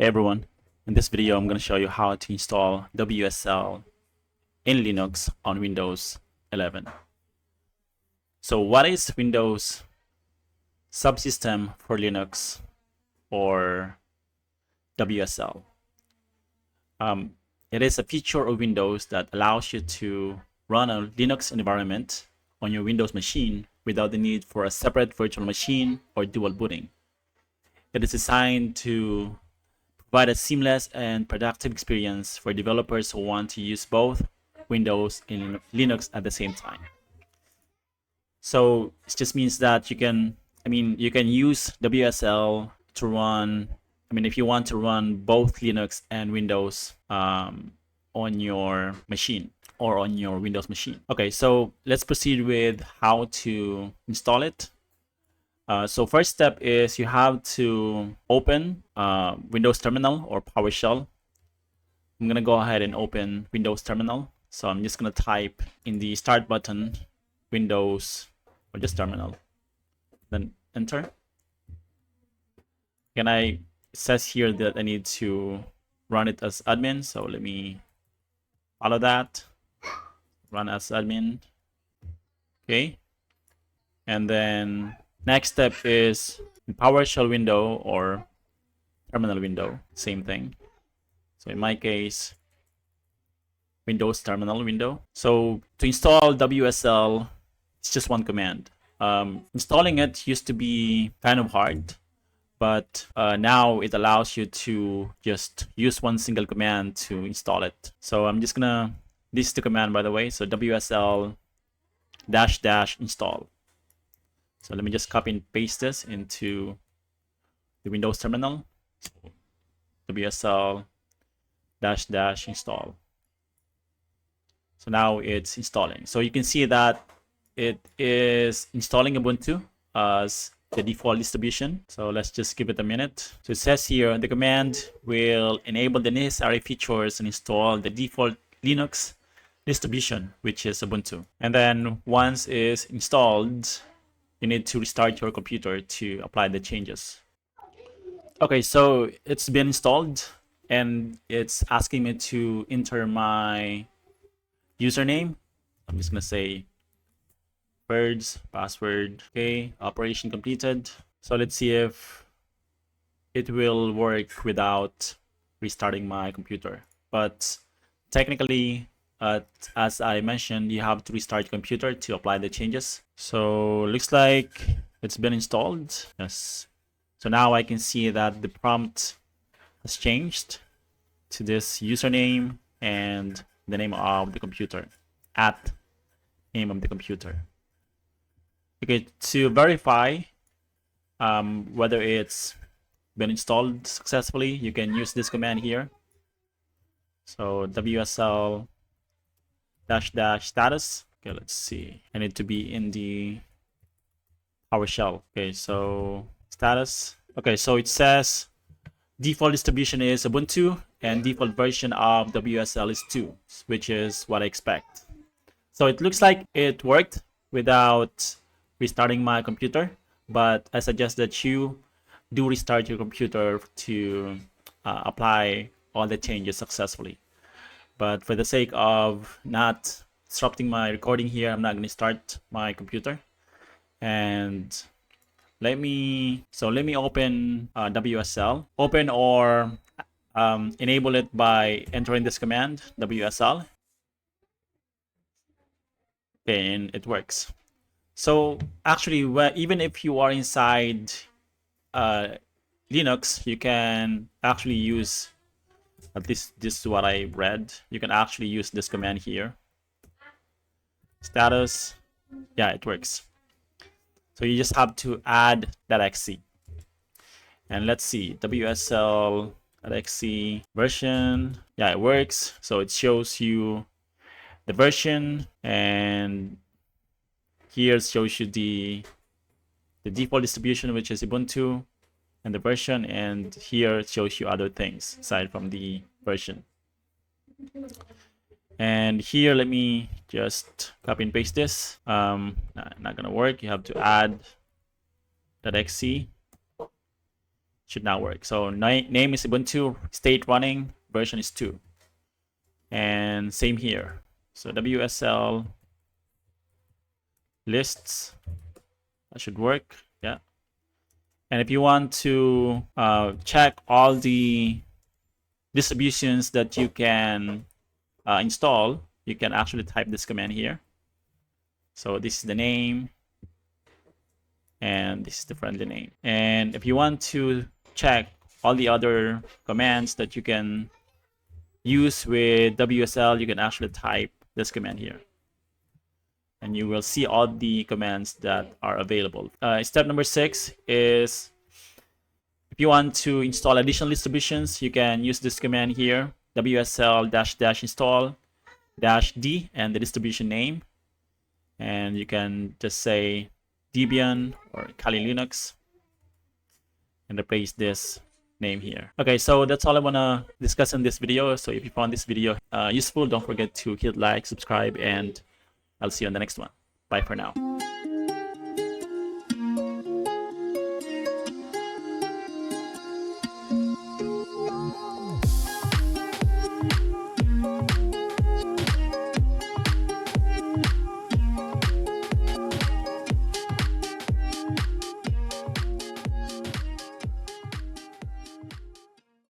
Hey everyone, in this video I'm going to show you how to install WSL in Linux on Windows 11. So what is Windows Subsystem for Linux or WSL? It is a feature of Windows that allows you to run a Linux environment on your Windows machine without the need for a separate virtual machine or dual booting. It is designed to provide a seamless and productive experience for developers who want to use both Windows and Linux at the same time. So it just means that you can use WSL to run, if you want to run both Linux and Windows on your machine or on your Windows machine. Okay, so let's proceed with how to install it. So first step is you have to open Windows Terminal or PowerShell. I'm going to go ahead and open Windows Terminal. So I'm just going to type in the start button, Windows, or just Terminal. Then enter. It says here that I need to run it as admin. So let me follow that. Run as admin. Okay. And then next step is PowerShell window or terminal window, same thing. So in my case, Windows terminal window. So to install WSL, it's just one command. Installing it used to be kind of hard, but now it allows you to just use one single command to install it. So I'm just gonna, this is the command by the way, so WSL -- install. So let me just copy and paste this into the Windows terminal. So WSL -- install. So now it's installing. So you can see that it is installing Ubuntu as the default distribution. So let's just give it a minute. So it says here the command will enable the necessary features and install the default Linux distribution, which is Ubuntu. And then once it's installed, you need to restart your computer to apply the changes. Okay, so it's been installed and it's asking me to enter my username. I'm just gonna say birds, password. Okay, operation completed. So let's see if it will work without restarting my computer. But technically, as I mentioned, you have to restart your computer to apply the changes. So looks like it's been installed. Yes. So now I can see that the prompt has changed to this username and the name of the computer, at name of the computer. Okay, to verify whether it's been installed successfully, you can use this command here. So WSL -- status. Okay, let's see. I need to be in the PowerShell. Okay, so status. Okay, so it says default distribution is Ubuntu and default version of WSL is 2, which is what I expect. So it looks like it worked without restarting my computer, but I suggest that you do restart your computer to apply all the changes successfully. But for the sake of not disrupting my recording here, I'm not going to start my computer. And let me open WSL. Open or enable it by entering this command, WSL. Okay, and it works. So actually, even if you are inside Linux, you can actually use, this is what I read. You can actually use this command here. Status. Yeah, it works. So you just have to add .exe. And let's see, WSL .exe version. Yeah, it works. So it shows you the version, and here it shows you the default distribution, which is Ubuntu, and the version, and here it shows you other things aside from the version. And here, let me just copy and paste this. Not gonna work. You have to add .exe. should now work. So name is Ubuntu, state running, version is 2. And same here. So WSL lists, that should work. Yeah. And if you want to check all the distributions that you can install, you can actually type this command here. So this is the name, and this is the friendly name. And if you want to check all the other commands that you can use with WSL, you can actually type this command here. And you will see all the commands that are available. Step number 6 is if you want to install additional distributions, you can use this command here, WSL-install -d and the distribution name. And you can just say Debian or Kali Linux and replace this name here. Okay, so that's all I want to discuss in this video. So if you found this video useful, don't forget to hit like, subscribe, and I'll see you on the next one. Bye for now.